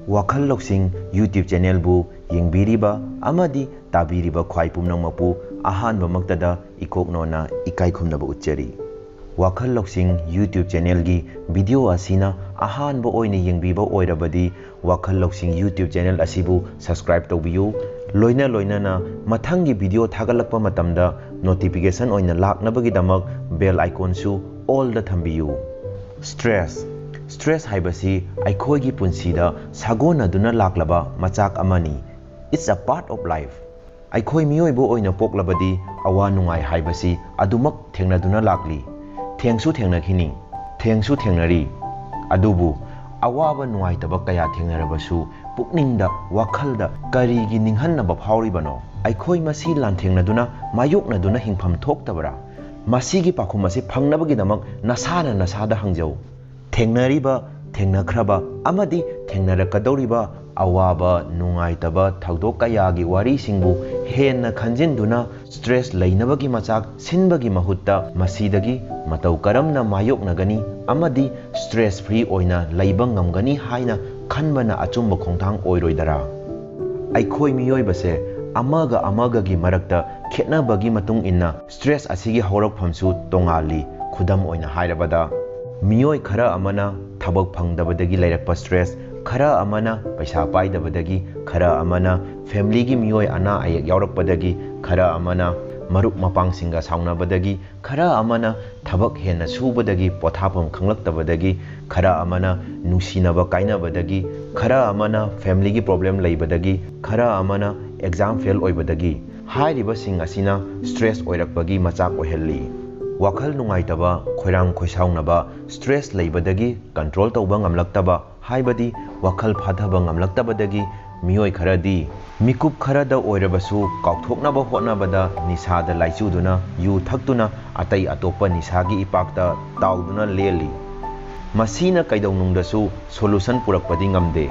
WAKHAL LOUSING YouTube channel bu yengbiriba amadi tabiriba khwai pumnangmapu ahanbamaktada ikoknona ikaikhumnaba utchari. WAKHAL LOUSING YouTube channel gi video asina ahanba oina yengbiba oirabadi WAKHAL LOUSING YouTube channel asibu subscribe tawbiyu. Loina na mathangi video thagalakpa matamda notification oina laknabagidamak bell icon su all da thambiyu. Stress haibasi aikhoigi punsida sagona duna laklaba machak amani. It's a part of life. Aikhoi miyoibo oina poklabadi awa nungai haibasi adumak thengnaduna lakli. Thengsu thengnakhini, thengsu thengnari. Adubu awaba nuaitaba kaya thengnarabasu pukningda wakhalda karigi ninghannaba phawribano. Aikhoi masi lanthengnaduna mayoknaduna hingpham thoktabara. Masigi pakhum asi phangnabagi nasada hangjau. Thengnariba, thengnakhraba, amadi thengnarakadoriba awaba nungaitaba Thoudok kayagi wari singbu henna khanjinkhiduna stress lainabagi machak sinbagi mahutta masidagi matau karamna mayoknagani amadi stress free oina laiba ngamgani haina khanbana achumba khongthang oiroidara. Aikhoi miyoibase amaga gi marakta khetnabagi matung inna stress asigi haurakphamsu tongali khudam oina hairabada. Miyoi khara amana thabak phangdabadagi lairakpa stress, khara amana paisa paidabadagi, khara amana family gi miyoi ana ayek yaurakpadagi, khara amana marup mapangsinga saunabadagi, khara amana thabak henna subadagi pothapam khanglaktabadagi, khara amana nungsinaba kainabadagi, khara amana family gi problem laibadagi, khara amana exam fail oibadagi. Hairiba sing asina stress oirakpagi machak ohelli. Wakhal nungaitaba Khoirang-Khoishaonaba stress laibadagi control tawba ngamlaktaba haibadi wakhal phadhaba ngamlaktabadagi miyoi kharadi mikup kharada oirabasu kauthoknaba hotnabada nisada laichuduna yu thaktuna atai atopa nisagi ipakta tauduna leli. Masina kaidaunungdasu solution purakpadi ngamde.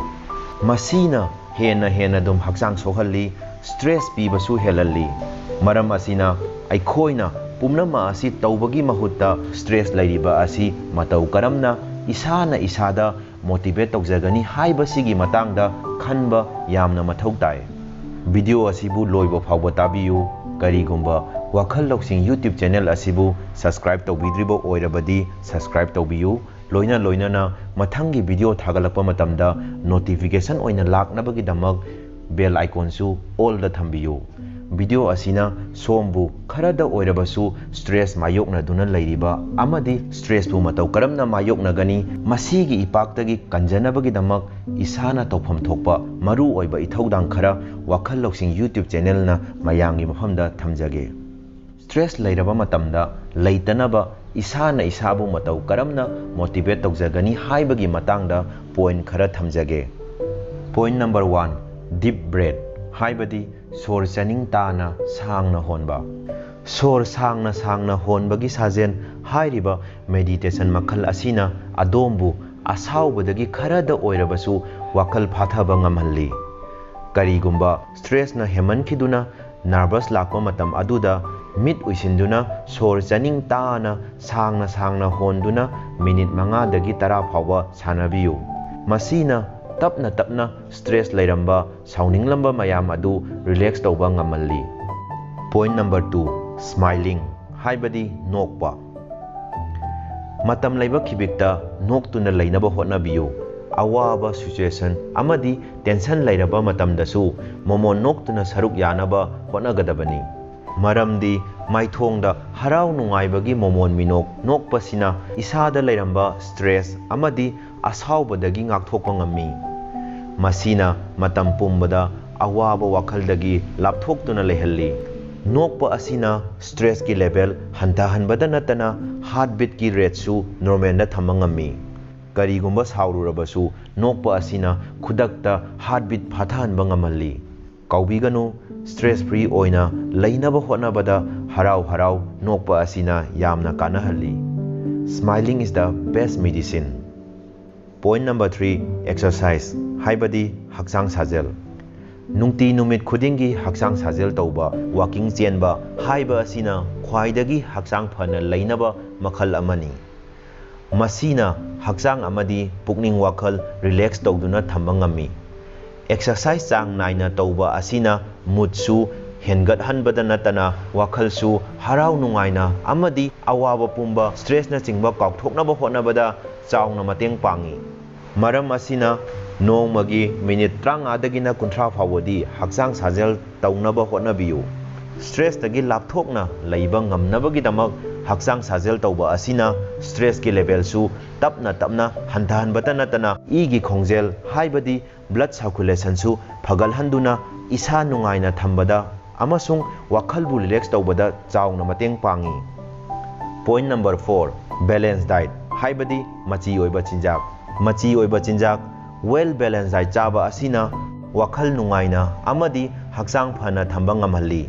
Masina henna dum hakchang sohalli stress pibasu helalli. Maram asina aikhoina pumnama asi tawbagi mahutta stress lairiba asi matau karamna isada motivate tawjagani haibasigi matangda khanba yamna mathau tai. Video asibu loiba phawba tabiyu. Karigumba WAKHAL LOUSING YouTube channel asibu subscribe tawbidriba oirabadi subscribe tawbiyu. Loina na mathangi video thagalakpa matamda notification oina laknabagi damak bell icon su all da thambiyu. Video asina sombu kharada oirabasu stress mayokna duna lairiba amadi stress bu matau karamna mayokna gani masigi ipaktagi kanjanabagi damak isana tawpham thokpa maru oiba ithaudang khara WAKHAL LOUSING YouTube channel na mayangi mafamda thamjage. Stress lairaba matamda Leitanaba isana isabu matau karamna motivate tawjagani haibagi matangda point khara thamjage. Point number 1, deep breath. Haibadi sor chaning tana sangna honba. Sor sangna honbagi sajen hairiba meditation makhal asina adombu asaubadagi kharada oirabasu wakhal phathaba ngamhalli. Karigumba stress na hemankhiduna nervous lakpa matam aduda mit uisinduna sor chaning tana sangna honduna minute 5 dagi 10 phawba sanabiyu. Masina tapna stress lairamba sauninglamba mayam adu relax tawba ngamalli. Point number 2, smiling. Haibadi nokpa. Matam laiba khibikta noktuna lainaba hotnabiyu. Awaba situation amadi tension lairaba matamdasu momo noktuna saruk yanaba hotnagadabani. Maramdi maithongda harau nungaibagi momon minok nokpasina isada lairamba stress amadi asaubadagi ngakthokpa ngammi. Masina matam pumbada awaba wakhaldagi lapthoktuna lehalli. Nokpa asina stress ki level hantahanbada natana heartbeat ki rate su normal na thamangammi. Karigumba saururabasu nokpa asina khudakta heartbeat phathanba ngamalli. Kaubiganu stress free oina lainaba hotnabada harau nokpa asina yamna kanahalli. Smiling is the best medicine. Point number 3, exercise. Haibadi hakchang sajel. Nungti numit khudingi hakchang sajel tawba walking chenba haiba asina khwaidagi hakchang phana lainaba makhal amani. Masina hakchang amadi pukning wakhal relax tawduna thamba ngami. Exercise chang naina tauba asina moodsu hengathanbada natana wakhalsu harau nungaina amadi awaba pumba stress na chingba kaukthoknaba hotnabada chauna mateng pangi. Maram asina nongmagi minute 35 dagina 30 fawadi hakchang sajel taunaba hotnabiyu. Stress tagi lapthokna leiba ngamnabagi-damak hakchang sajel tauba asina stress ki level su tapna hantahanbata natana igi khongjel haibadi blood circulation su phagalhanduna isa nungaina thambada amasung wakhalbu relax tawbada chauna mateng pangi. Point number 4 balanced diet haibadi machi oiba chinjak. Machi oiba chinjak well balanced diet chaba asina wakhal nungaina amadi hakchang phana thamba ngamhalli.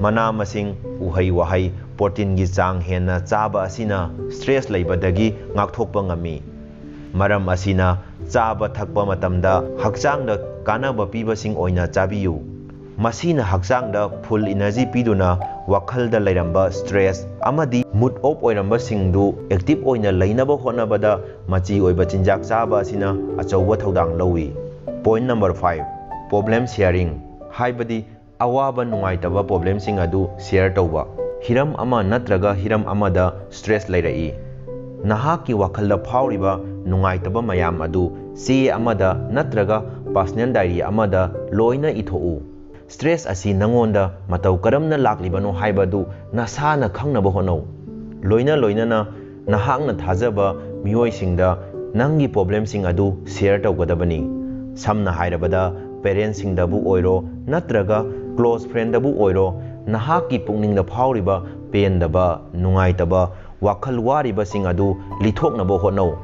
Mana masing uhai wahai protein gi chang henna chaba asina stress leibadagi ngakthokpa ngami. Maram asina chaba thakpa matamda hakchangda kanaba pibasing oina Tabiyu. Masina hakchangda full energy piduna wakhalda leiramba stress amadi mood off oiramba singdu active oina leinaba hotnabada machi oiba chinjak chaba asina achauba thodang lowi. Point number 5 problem sharing haibadi awaba nungaitaba problem sing adu share tauba. Hiram ama natraga hiram amada stress leirai. Nahaki wakhalda phawriba nungaitaba mayam adu che amada natraga personal diary amada loina ithou. Stress asi nangonda matau karamna laklibano haibadu nasana khangnaba honau. Loina na nahakna thajaba miyoisingda nangi problem sing adu share taugadabani. Samna hairabada parents singdabu oiro natraga close friend dabu oiro nahaki pukningda phawriba pendaba nungaitaba wakhal wariba sing adu lithoknaba hotnau.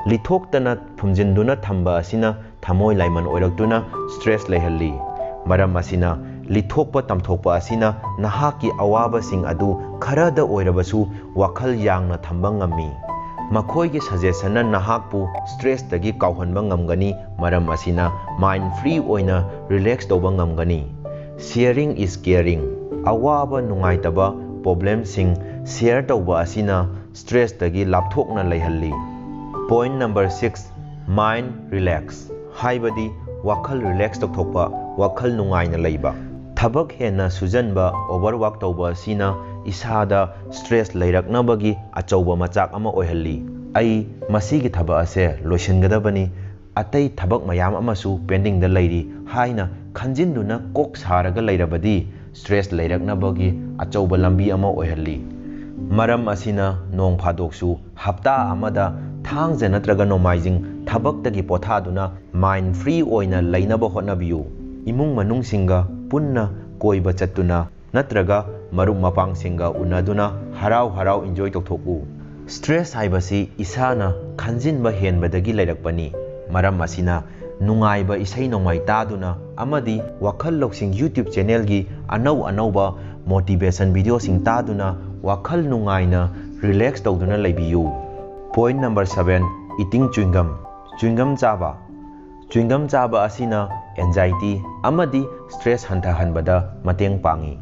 Lithoktana phumjinduna thamba asina thamoi laiman oiraktuna stress lehalli. Maram asina lithokpa tamthokpa asina nahaki awaba sing adu kharada oirabasu wakhal yangna thamba ngami. Makhoi gi suggestion na nahakpu stress tagi kauhanba ngamgani maram asina mind free oina relax toba ngamgani. Sharing is caring. Awaba nungaitaba problem sing share toba asina stress tagi lapthokna leihalli. Point number 6 mind relax haibadi wakhal relax tokthokpa wakhal nungaina leiba. Thabak henna sujanba overwork toba asina isada stress leiraknabagi achauba machak ama oihalli. Ai masigi thaba ase loishingadabani atai thabak mayam amasu pending da leiri haina khanjinkhiduna kok saraga leirabadi stress leiraknabagi achauba lambi ama oihalli. Maram asina nong phadoksu hapta amada thangja natraga nomaijing thabaktagi pothaduna mind free oina leinaba hotnabiyu. Imung manungsinga punna koiba chattuna natraga marup mapangsinga unaduna harau enjoy tokthokku. Stress haibasi isana khanjinba henbadagi leirakpani. Maram asina nungaiba isai nongmai taduna amadi wakhal lousing YouTube channel gi anauba motivation video sing taduna wakhal nungaina relax tawduna leibiyu. Point number 7 eating chewing gum. Chewing gum chaba. Chewing gum chaba asina anxiety amadi stress hantahanbada mateng pangi.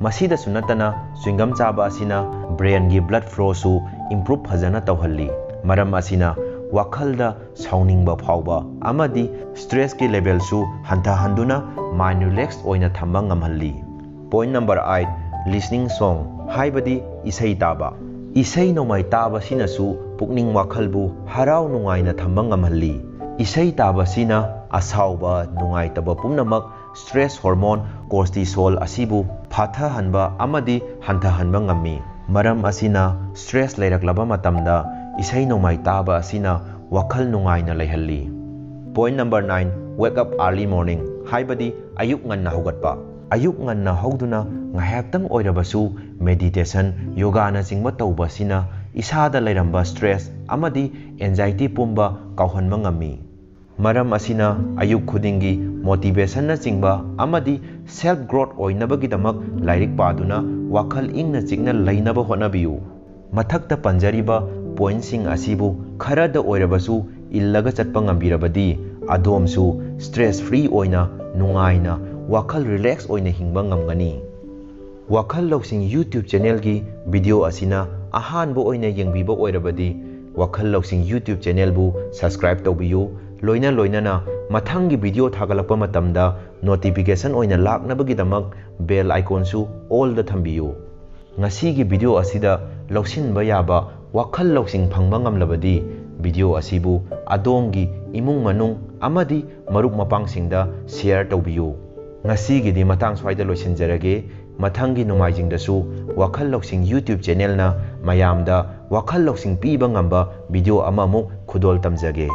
Masida sunatana chewing gum chaba asina brain gi blood flow su improve phajana tawhalli. Maram asina wakhalda sauningba phawba amadi stress ki level su hantahanduna mind relax oina thamba ngamhalli. Point number 8 listening song haibadi isai taba. Isai nomai taba sinasu pukning wakhalbu harau nungaina thamba ngamhalli. Isai taba sina asauba nungaitaba pumnamak stress hormone cortisol asibu phathahanba amadi hantahanba ngami. Maram asina stress leiraklaba matamda isai nomai taba asina wakhal nungaina leihalli. Point number 9 wake up early morning haibadi ayuk nganna hogatpa. Ayuk nganna hauduna ngayaktang oirabasu meditation yoga na jingba tauba sina isada leiramba stress amadi anxiety pumba kauhanba ngami. Maram asina ayuk khudingi motivation na jingba amadi self growth oinabagidamak lairik paduna wakhal ingna chikna leinaba hotnabiyu. Mathakta panjariba point sing asibu kharada oirabasu illaga chatpa ngambirabadi adomsu stress free oina nungaina wakhal relax oina hingba ngamgani. Wakhal lousing YouTube channel gi video asina ahanbo oina yengbiba oirabadi wakhal lousing YouTube channel bu subscribe tawbiyu loina na mathanggi video thagalakpa matamda notification oina laknabagidamag bell icon su all da thambiyu. Ngasigi video asida lausinba yaba wakhal lausing phangba ngamlabadi video asibu adongi imung manung amadi marup mapangsingda share tawbiyu. Ngasigi di matang swaida loisinjarage mathangi nomaijingdasu wakhal lausing YouTube channel na mayamda wakhal lausing piba ngamba video amamuk khudol tamjage.